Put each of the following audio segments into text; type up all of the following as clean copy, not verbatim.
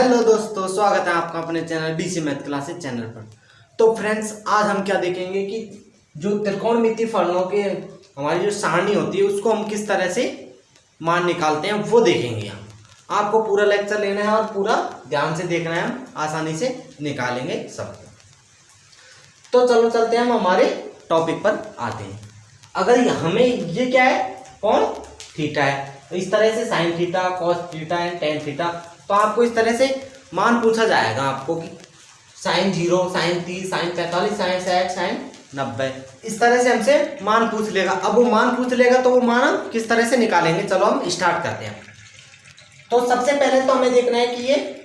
Hello दोस्तों, स्वागत है आपका अपने channel BC math classes channel पर। तो फ्रेंड्स, आज हम क्या देखेंगे कि जो त्रिकोणमितीय फलनों के हमारी जो सारणी होती है उसको हम किस तरह से मान निकालते हैं वो देखेंगे। हम आपको पूरा लेक्चर लेना है और पूरा ध्यान से देखना है, हम आसानी से निकालेंगे सब। तो चलो चलते हैं, हम हमारे टॉपिक पर आते हैं। अगर हमें ये क्या है, कौन थीटा है, तो इस तरह से sine theta, cos theta and tan theta, तो आपको इस तरह से मान पूछा जाएगा आपको कि sine 0, sine 30, sine 45, sine 60, sine 90, इस तरह से हमसे मान पूछ लेगा। अब वो मान पूछ लेगा तो वो मान हम किस तरह से निकालेंगे, चलो हम स्टार्ट करते हैं। तो सबसे पहले तो हमें देखना है कि ये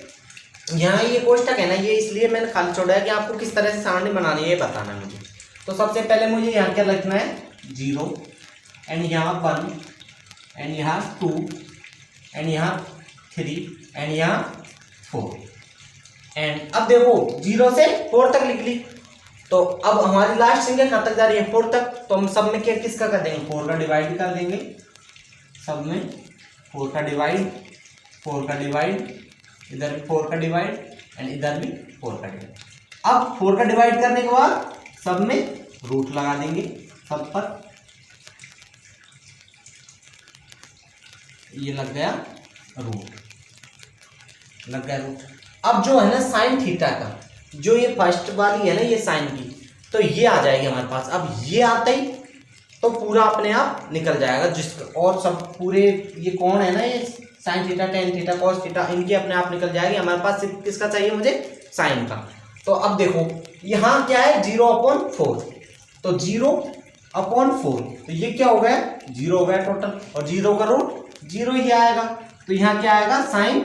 यहाँ ये कोष्टक है ना, ये इसलिए मैंने खाली छोड़ा है कि आपको किस तरह से सारणी बनानी है ये बताना है मुझे। तो सबसे पहले मुझे यहाँ क्या लिखना है, 0 एंड यहाँ 1 एंड यहाँ 2 एंड यहाँ 3 एंड यहाँ 4 एंड अब देखो 0 से 4 तक लिख ली। तो अब हमारी लास्ट संख्या कहाँ तक जा रही है, 4 तक। तो हम सब में क्या किसका कर देंगे, 4 का डिवाइड कर देंगे। सब में 4 का डिवाइड, 4 का डिवाइड, इधर भी 4 का डिवाइड एंड इधर भी 4 का डिवाइड। अब 4 का डिवाइड करने के बाद सब में रूट लगा देंगे, सब पर ये लग गया रूट, लग गया रूट। अब जो है ना साइन थीटा का, जो ये फर्स्ट वाली है ना ये साइन की, तो ये आ जाएगी हमारे पास। अब ये आता ही तो पूरा अपने आप निकल जाएगा, जिसका और सब पूरे ये कौन है ना, ये sine theta, tan theta, cos theta, इनकी अपने आप निकल जाएगी। हमारे पास सिर्फ किसका चाहिए, मुझे साइन का। तो अब देखो यहाँ क्या है, 0/4, तो 0/4, तो ये क्या हो गया, 0 हो गया टोटल, और 0 का रूट 0 ही आएगा। तो यहाँ क्या आएगा, साइन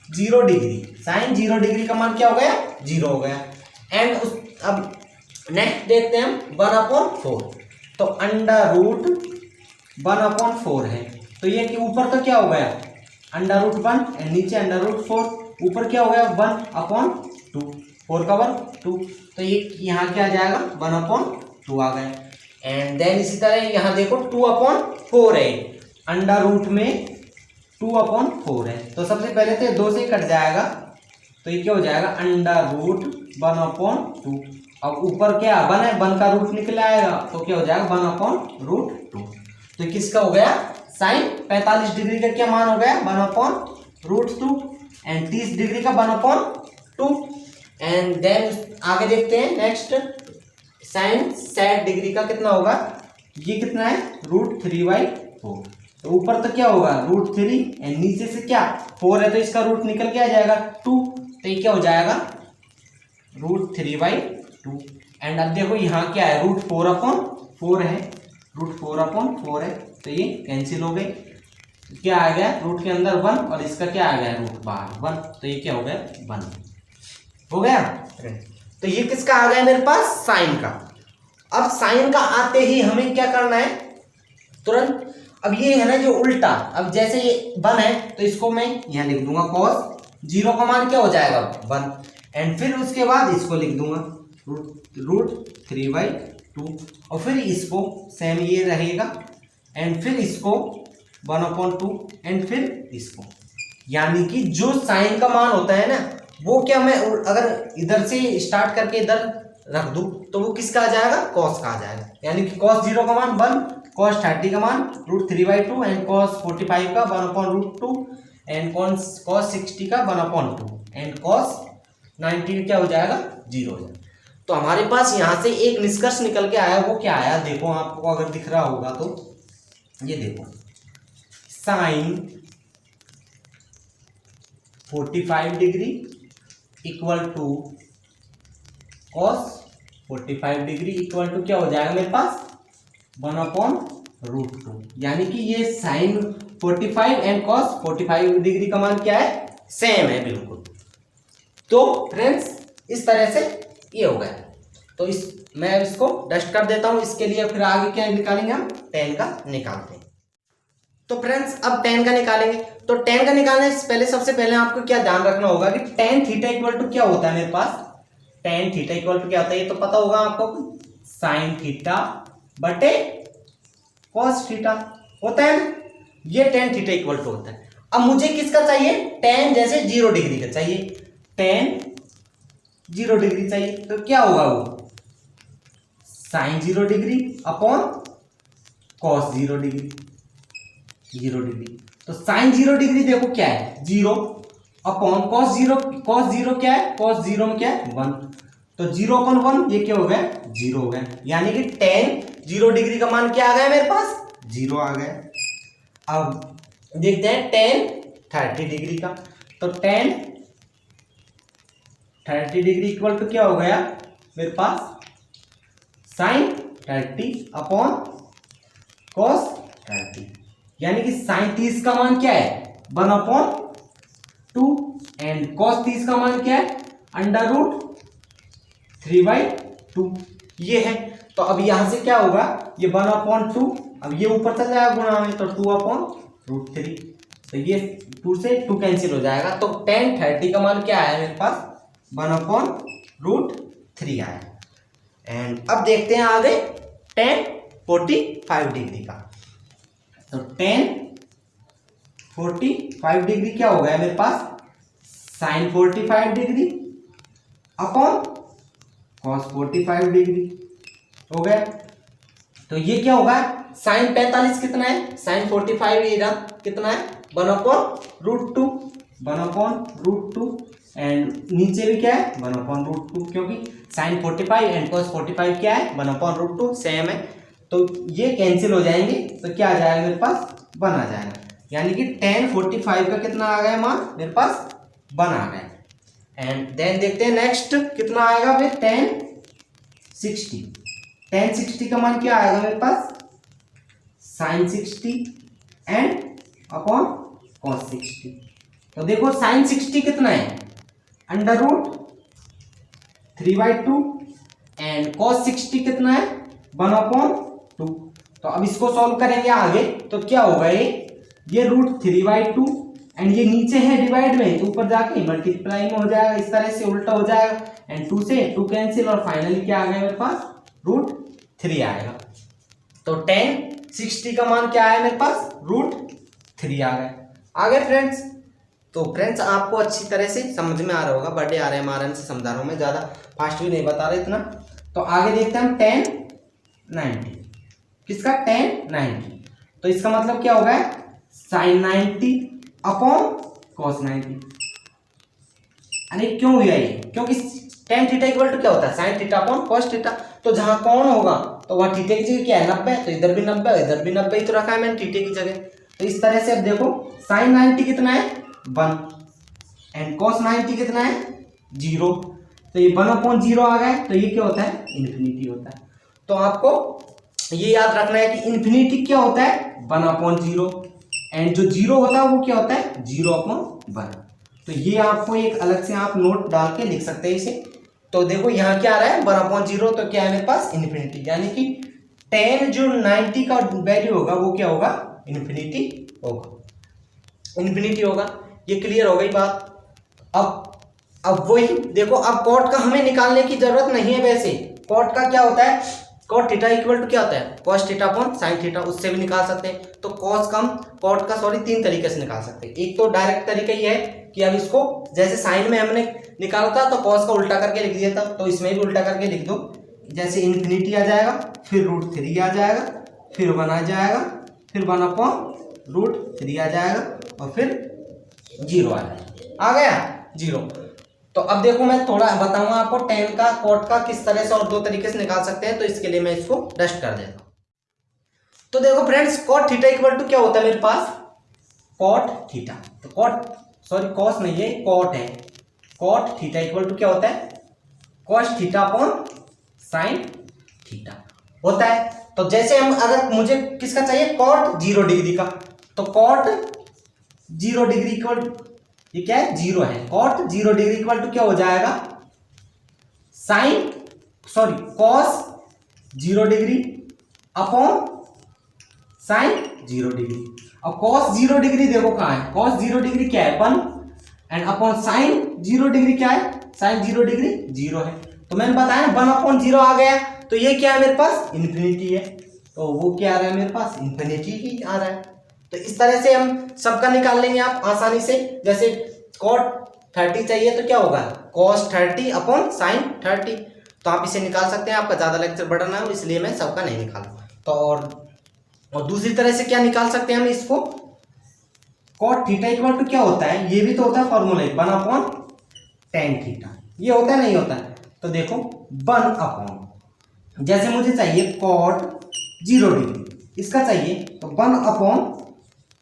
0 डिग्री, साइन 0 डिग्री का मान क्या हो गया, 0 हो गया। एंड अब नेक्स्ट देखते हैं हम 1/4, तो अंडर रूट 1/4 है, तो ये कि ऊपर तो क्या हो गया, अंडर रूट 1 एंड नीचे अंडर रूट 4, ऊपर क्या हो गया 1/2, 4 का वर्ग 2, तो ये यहाँ क्या आ जाएगा 1/2 आ गया। एंड देन इसी तरह यहाँ देखो 2/4 है, अंडर रूट में 2/4 है, तो सबसे पहले तो 2 से कट जाएगा, तो ये क्या हो जाएगा अंडर रूट 1/2। अब ऊपर क्या 1 है, 1 का रूट निकल आएगा, तो क्या हो जाएगा 1/2। तो किसका हो गया, साइन 45 डिग्री का क्या मान हो गया 1/2 एंड 30 डिग्री का 1/2। एंड देन आगे देखते हैं नेक्स्ट, साइन 60 डिग्री का कितना होगा, ये कितना है √3/4, तो ऊपर तो क्या होगा √3 एंड नीचे से क्या 4 है, तो इसका रूट निकल के आ जाएगा 2, तो ये क्या हो जाएगा √3/2। एंड अब देखो यहाँ क्या है, √4/4 है, √4/4 है, तो ये कैंसिल हो गई। क्या आ गया, रूट के अंदर 1 और इसका क्या आ गया रूट बाहर 1, तो ये क्या हो गया 1 हो गया। तो ये किसका आ गया मेरे पास, साइन का। अब साइन का आते ही हमें क्या करना है तुरंत, अब ये है ना जो उल्टा, अब जैसे ये 1 है तो इसको मैं यहाँ लिख दूंगा कॉस 0 का मान क्या हो जाएगा 1, एंड फिर उसके बाद इसको लिख दूंगा √3/2, और फिर इसको सेम ये रहेगा, एंड फिर इसको 1/2 एंड फिर इसको, यानी कि जो साइन का मान होता है ना वो क्या मैं अगर इधर से स्टार्ट करके इधर रख दूं तो वो किसका आ जाएगा, कॉस का आ जाएगा। यानी कि cos 0 का मान 1, cos 30 का मान √3/2 एंड cos 45 का 1/2 एंड cos 60 का 1/2 एंड cos 90 क्या हो जाएगा 0 हो जाएगा। तो हमारे पास यहाँ से एक निष्कर्ष निकल के आया, वो क्या आया देखो, आपको अगर दिख रहा होगा तो ये देखो, sine 45 degree equal to cos 45 degree equal to क्या हो जाएगा मेरे पास 1/√2, यानी कि ये साइन 45 एंड cos 45 डिग्री का मान क्या है, सेम है बिल्कुल। तो फ्रेंड्स इस तरह से ये हो गया। तो मैं इसको डस्ट कर देता हूं, इसके लिए फिर आगे क्या निकालेंगे हम, tan का निकालते हैं। तो फ्रेंड्स अब tan का निकालेंगे। तो tan का निकालने से पहले सबसे पहले आपको क्या ध्यान रखना होगा कि tan थीटा इक्वल टू क्या होता है मेरे पास, tan थीटा इक्वल टू क्या होता है ये तो पता होगा आपको, साइन थीटा बटे cos थीटा होता है ना, ये tan थीटा इक्वल टू होता है। अब मुझे किसका चाहिए, tan जैसे 0 डिग्री का चाहिए, tan 0 डिग्री चाहिए, तो क्या होगा वो sin 0 degree upon cos 0 degree, 0 degree. तो sin 0 डिग्री देखो क्या है 0 अपॉन cos 0 क्या है, cos 0 में क्या है 1, तो 0 अपॉन 1 ये क्या हो गया 0 हो गया, यानी कि tan 0 डिग्री का मान क्या आ गया मेरे पास 0 आ गया। अब देखते हैं tan 30 डिग्री का, तो tan 30 डिग्री इक्वल टू क्या हो गया मेरे पास sin 30 अपॉन cos 30, यानी कि sin 30 का मान क्या है 1 अपॉन 2 एंड cos 30 का मान क्या है अंडर रूट 3/2 ये है। तो अब यहां से क्या होगा ये 1 अपॉन 2, अब ये ऊपर चल जाएगा गुणा में, तो 2 अपॉन रूट 3, तो ये 2 से 2 कैंसिल हो जाएगा, तो tan 30 का मान क्या आया मेरे पास 1 अपॉन रूट 3 आया। एंड अब देखते हैं आगे tan 45 डिग्री का, तो tan 45 डिग्री क्या हो गया मेरे पास sin 45 degree upon cos 45 degree हो गया। तो ये क्या होगा sin 45 कितना है, sin 45 ये कितना है 1 upon root 2, 1 upon root 2 and नीचे भी क्या है 1 अपॉन रूट 2, क्योंकि sin 45 एंड cos 45 क्या है 1 अपॉन रूट 2 सेम है, तो ये कैंसिल हो जाएंगे, तो क्या आ जाएगा मेरे पास 1 आ जाएगा, यानी कि tan 45 का कितना आ गया मान मेरे पास 1 आ गया। एंड देन देखते हैं नेक्स्ट कितना आएगा फिर tan 60 का मान क्या आएगा मेरे पास sin 60 एंड अपॉन cos 60, तो देखो sin 60 कितना है अंडर रूट 3/2 एंड cos 60 कितना है 1 अपॉन 2, तो अब इसको सॉल्व करेंगे आगे, तो क्या होगा ये रूट 3/2 एंड ये नीचे है डिवाइड में, तो ऊपर जाके मल्टीप्लाई में हो जाएगा, इस तरह से उल्टा हो जाएगा एंड 2 से 2 कैंसिल और फाइनली क्या आ गया मेरे पास रूट 3 आएगा। तो tan 60 का मान क्या आया मेरे पास रूट 3 आ गया। आगे फ्रेंड्स, तो फ्रेंड्स आपको अच्छी तरह से समझ में आ रहा होगा, बर्थडे आ रहे हैं आराम से समझा रहा हूँ मैं, ज़्यादा फास्ट भी नहीं बता रहा इतना। तो आगे देखते हैं हम tan 90, किसका tan 90, तो इसका मतलब क्या होगा sin 90 अपॉन cos 90। अरे क्यों हुआ ये, क्योंकि tan थीटा इक्वल टू क्या होता है sin theta upon cos theta, तो जहां कौन होगा तो वहां थीटे की जगह क्या है 90, तो इधर भी 90 इधर भी 90 ही तो रखा है मैंने थीटे की जगह। तो इस तरह से अब देखो sin 90 कितना है 1 एंड cos 90 कितना है 0, तो ये 1 अपॉन 0 आ गया, तो ये क्या होता है इन्फिनिटी होता है। तो आपको ये याद रखना है कि इन्फिनिटी क्या होता है 1 अपॉन 0 एंड जो 0 होता है वो क्या होता है 0 अपॉन 1। तो ये आपको एक अलग से आप नोट डाल के लिख सकते हैं इसे। तो देखो यहाँ क्या आ रहा है 1 अपॉन 0, तो क्या है मेरे पास इन्फिनिटी, यानी कि tan जो 90 का वैल्यू होगा वो क्या होगा इन्फिनिटी होगा, इन्फिनिटी होगा। ये क्लियर हो गई बात। अब वही देखो, अब कॉट का हमें निकालने की जरूरत नहीं है, वैसे कॉट का क्या होता है कॉट थीटा इक्वल टू क्या होता है cos theta upon sin theta, उससे भी निकाल सकते हैं। तो कॉट का 3 तरीके से निकाल सकते हैं। एक तो डायरेक्ट तरीका ये है कि अब इसको जैसे साइन में हमने निकाला था तो cos का उल्टा करके लिख दिया था, तो इसमें भी उल्टा करके लिख दो, जैसे इन्फिनिटी आ जाएगा फिर रूट 3 आ जाएगा फिर 1 आ जाएगा फिर 1 अपॉन रूट 3 आ जाएगा और फिर 0 आ गया 0। तो अब देखो मैं थोड़ा बताऊंगा आपको tan का cot का किस तरह से और 2 तरीके से निकाल सकते हैं, तो इसके लिए मैं इसको डस्ट कर देता हूं। तो देखो friends cot theta equal to क्या होता है मेरे पास cot थीटा, तो cos नहीं है cot है, cot थीटा इक्वल टू क्या होता है cos theta upon sin theta होता है। तो जैसे हम अगर मुझे किसका चाहिए cot 0 डिग्री का, तो cot 0 डिग्री इक्वल ये क्या है 0 है, cot 0 डिग्री इक्वल टू क्या हो जाएगा cos 0 degree upon sin 0 degree. अब cos 0 डिग्री देखो कहाँ है, cos 0 डिग्री क्या है 1 एंड अपॉन sin 0 डिग्री क्या है sin 0 डिग्री 0 है। तो मैंने बताया 1 अपॉन 0 आ गया, तो ये क्या है मेरे पास इन्फिनिटी है, तो वो क्या आ रहा है मेरे पास इन्फिनिटी ही आ रहा है। तो इस तरह से हम सबका निकाल लेंगे आप आसानी से। जैसे cot 30 चाहिए तो क्या होगा cos 30 अपॉन sin 30, तो आप इसे निकाल सकते हैं। आपका ज़्यादा लेक्चर बढ़ना है इसलिए मैं सबका नहीं निकाला। तो और दूसरी तरह से क्या निकाल सकते हैं हम इसको, cot थीटा इक्वल टू क्या होता है, ये भी तो होता है फॉर्मूला 1 अपॉन tan थीटा, ये होता है नहीं होता है। तो देखो 1 अपॉन, जैसे मुझे चाहिए cot 0 डिग्री, इसका चाहिए तो 1 अपॉन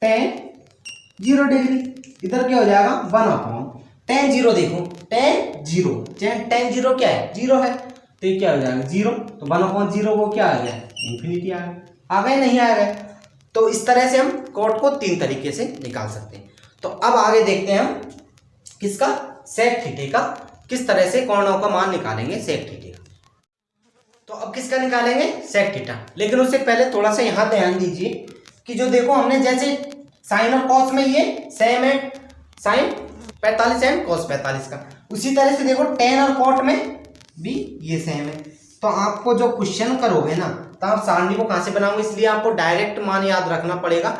tan 0 डिग्री, इधर क्या हो जाएगा 1 अपॉन tan 0, देखो tan 0 क्या है 0 है, तो ये क्या हो जाएगा 0, तो 1 अपॉन 0 वो क्या आ गया इन्फिनिटी आ गया नहीं आ गया। तो इस तरह से हम cot को 3 तरीके से निकाल सकते हैं। तो अब आगे देखते हैं हम किसका sec थीटे का, किस तरह से कोणों का मान निकालेंगे sec थीटे का। तो अब किसका निकालेंगे sec थीटा, लेकिन उससे पहले थोड़ा सा यहाँ ध्यान दीजिए कि जो देखो हमने जैसे साइन और कॉस में ये सेम है, साइन 45 एंड कॉस 45 का, उसी तरह से देखो tan और cot में भी ये सेम है। तो आपको जो क्वेश्चन करोगे ना तो आप सारणी को कहाँ से बनाओगे, इसलिए आपको डायरेक्ट मान याद रखना पड़ेगा,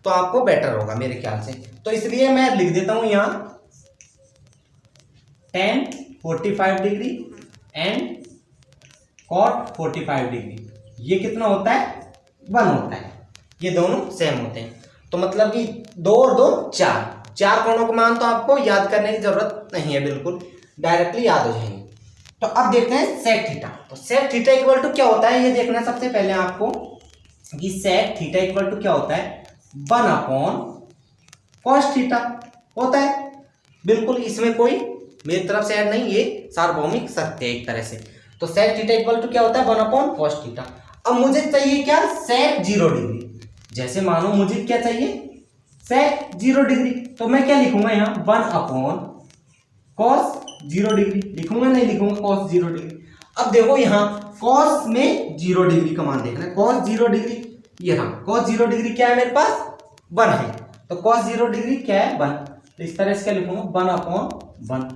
तो आपको बेटर होगा मेरे ख्याल से। तो इसलिए मैं लिख देता हूँ यहाँ tan 45 degree and cot 45 degree, ये कितना होता है 1 होता है, ये दोनों सेम होते हैं। तो मतलब कि 2 और 2 4 कोणों का मान तो आपको याद करने की जरूरत नहीं है, बिल्कुल डायरेक्टली याद हो जाएंगे। तो अब देखते हैं sec थीटा। तो sec थीटा इक्वल टू क्या होता है ये देखना है सबसे पहले आपको कि sec थीटा इक्वल टू क्या होता है 1 अपॉन cos थीटा होता है, बिल्कुल इसमें कोई मेरी तरफ से ऐड नहीं, ये सार्वभौमिक सत्य है एक तरह से। तो sec थीटा इक्वल टू क्या होता है 1 अपॉन cos थीटा। अब मुझे चाहिए क्या sec 0 डिग्री, जैसे मानो मुझे क्या चाहिए sec 0 डिग्री, तो मैं क्या लिखूंगा यहाँ 1 अपॉन cos 0 डिग्री लिखूंगा, नहीं लिखूंगा cos 0 डिग्री। अब देखो यहाँ cos में 0 डिग्री का मान देखना है, cos 0 डिग्री ये रहा, cos 0 डिग्री क्या है मेरे पास 1 है, तो cos 0 डिग्री क्या है 1, तो इस तरह से क्या लिखूंगा 1 अपॉन 1,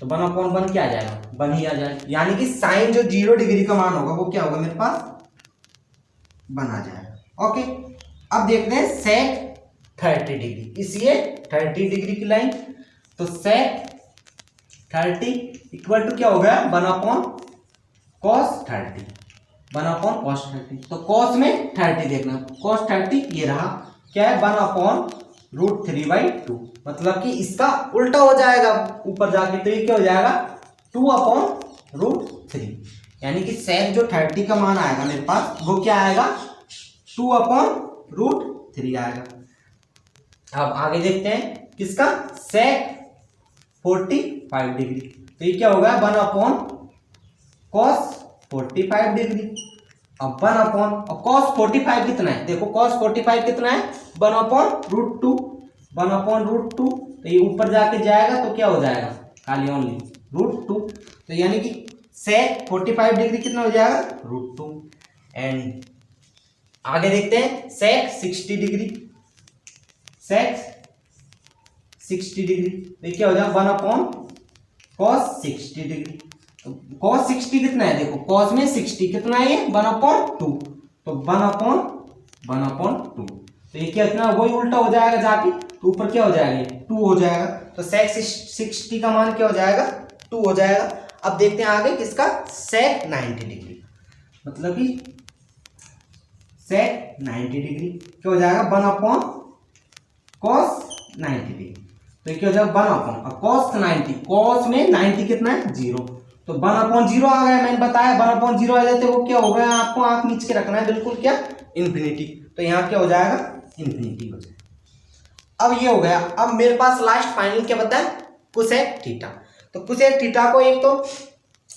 तो 1 अपॉन 1 क्या आ जाएगा 1 ही आ जाएगा, यानी कि साइन जो 0 डिग्री का मान होगा वो क्या होगा मेरे पास 1 आ जाएगा। ओके, अब देखते हैं sec 30 डिग्री, इसलिए 30 डिग्री की लाइन, तो sec 30 इक्वल टू क्या हो गया 1 अपॉन cos 30, 1 अपॉन cos 30। तो cos में 30 देखना, cos 30 ये रहा क्या है 1 अपॉन √3/2, मतलब कि इसका उल्टा हो जाएगा ऊपर जाके, तो ये क्या हो जाएगा 2 अपॉन √3, यानी कि sec जो 30 का मान आएगा मेरे पास वो क्या आएगा 2 अपॉन √3 आएगा। अब आगे देखते हैं किसका sec 45 डिग्री, तो ये क्या होगा 1 अपॉन cos 45 डिग्री, अब 1 अपॉन, और cos 45 कितना है, देखो cos 45 कितना है 1 अपॉन √2, 1 अपॉन √2, तो ये ऊपर जाके जाएगा तो क्या हो जाएगा खाली ओनली √2, तो यानी कि sec 45 डिग्री कितना हो जाएगा √2। एंड आगे देखते हैं sec 60 डिग्री, sec 60 डिग्री, तो क्या हो जाएगा 1 अपॉन cos 60 डिग्री, तो cos 60 कितना है, देखो cos में 60 कितना है ये 1 अपॉन 2, तो 1 अपॉन 2, तो ये क्या कितना वही उल्टा हो जाएगा जाके, तो ऊपर क्या हो जाएगा ये 2 हो जाएगा, तो sec 60 का मान क्या हो जाएगा 2 हो जाएगा। अब देखते हैं आगे किसका sec 90 डिग्री, मतलब कि sec 90 डिग्री क्या हो जाएगा 1 अपॉन cos 90 डिग्री, तो क्या हो जाएगा 1 अपॉन cos 90, cos में 90 कितना है 0, तो 1 अपॉन 0 आ गया, मैंने बताया 1 अपॉन 0 आ जाते वो क्या हो गया, आपको आंख नीच के रखना है बिल्कुल क्या इन्फिनिटी, तो यहाँ क्या हो जाएगा इन्फिनिटी हो जाएगा। अब ये हो गया, अब मेरे पास लास्ट फाइनल क्या बता है cosec थीटा। तो cosec थीटा को एक तो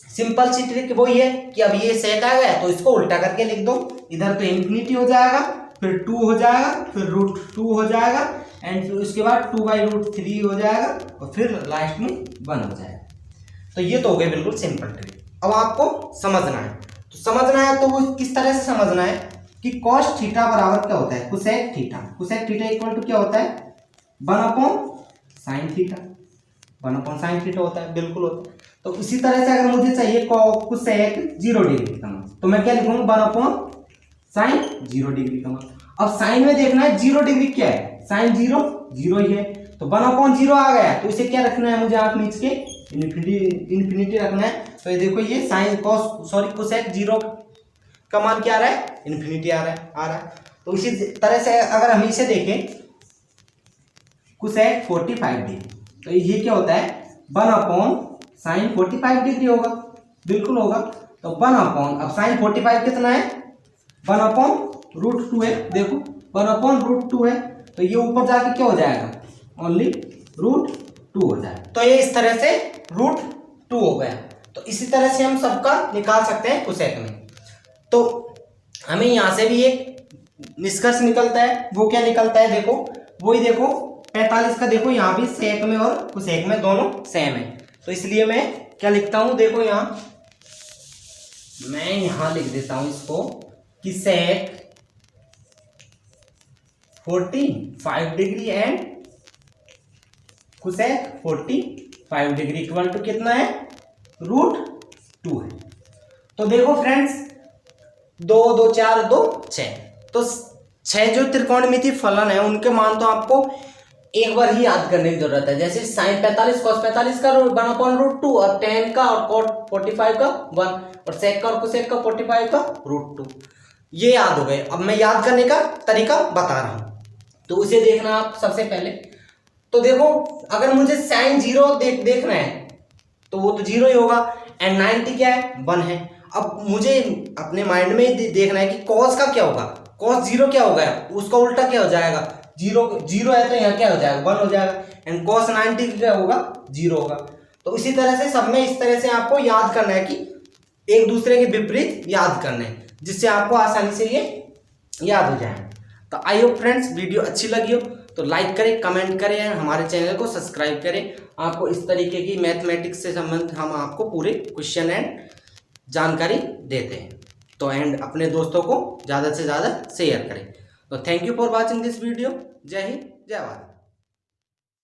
सिंपल सी ट्रिक वो ये कि अब ये sec आ गया तो इसको उल्टा करके लिख दो, इधर तो इन्फिनिटी हो जाएगा, फिर 2 हो जाएगा, फिर √2 हो जाएगा, एंड फिर उसके बाद 2/√3 हो जाएगा, और फिर लास्ट में 1 हो जाएगा। तो ये तो हो गया बिल्कुल सिंपल ट्रिक। अब आपको समझना है, तो समझना है तो वो किस तरह से समझना है कि cos थीटा बराबर क्या होता है cosec theta, cosec theta equal to क्या होता है 1 अपॉन sin थीटा, 1 अपॉन sin थीटा होता है, बिल्कुल होता है। तो इसी तरह से अगर मुझे चाहिए cosec 0 डिग्री का मान, तो मैं क्या लिखूंगा 1 अपॉन sin 0 डिग्री का मान। अब साइन में देखना है 0 डिग्री क्या है, साइन 0 0 ही है, तो 1/0 आ गया, तो इसे क्या रखना है मुझे आंख नीच के इन्फिनिटी रखना है। तो ये देखो ये साइन कोसेक 0 का मान क्या आ रहा है, इन्फिनिटी आ रहा है। तो इसी तरह से अगर हम इसे देखें कोसेक 45 डिग्री, तो ये क्या होता है 1/sin 45 डिग्री होगा, बिल्कुल होगा। तो 1/, अब sin 45 कितना है 1/√2 है, देखो 1/√2 है, तो ये ऊपर जाके क्या हो जाएगा ओनली √2 हो जाएगा। तो ये इस तरह से √2 हो गया। तो इसी तरह से हम सबका निकाल सकते हैं कोसेक में। तो हमें यहाँ से भी एक निष्कर्ष निकलता है, वो क्या निकलता है देखो, वही देखो 45 का देखो यहाँ भी सेक में और कोसेक में दोनों सेम है। तो इसलिए मैं क्या लिखता हूँ देखो यहाँ, मैं यहाँ लिख देता हूँ इसको कि sec 45 degree and cosec 45 degree equal to कितना है √2 है। तो देखो फ्रेंड्स 2 2 4 2 6, तो 6 जो त्रिकोणमितीय फलन है उनके मान तो आपको एक बार ही याद करने की जरूरत है। जैसे साइन 45 cos 45 का 1/√2 और tan का और cot 45 का 1 और sec का और cosec का 45 का √2, ये याद हो गए। अब मैं याद करने का तरीका बता रहा हूं, तो उसे देखना आप सबसे पहले। तो देखो अगर मुझे sin 0 देखना है तो वो तो 0 ही होगा, एंड 90 क्या है 1 है। अब मुझे अपने माइंड में देखना है कि cos का क्या होगा, cos 0 क्या होगा, उसका उल्टा क्या हो जाएगा, 0 है तो यहाँ क्या हो जाएगा 1 हो जाएगा, एंड cos 90 क्या होगा 0 होगा। तो इसी तरह से सब में इस तरह से आपको याद करना है कि एक दूसरे के विपरीत याद करना है, जिससे आपको आसानी से ये याद हो जाए। तो आई होप फ्रेंड्स वीडियो अच्छी लगी हो तो लाइक करें, कमेंट करें, हमारे चैनल को सब्सक्राइब करें। आपको इस तरीके की मैथमेटिक्स से संबंधित हम आपको पूरे क्वेश्चन एंड जानकारी देते हैं। तो एंड अपने दोस्तों को ज़्यादा से ज़्यादा शेयर करें। तो thank you for watching this video. जय हिंद, जय भारत।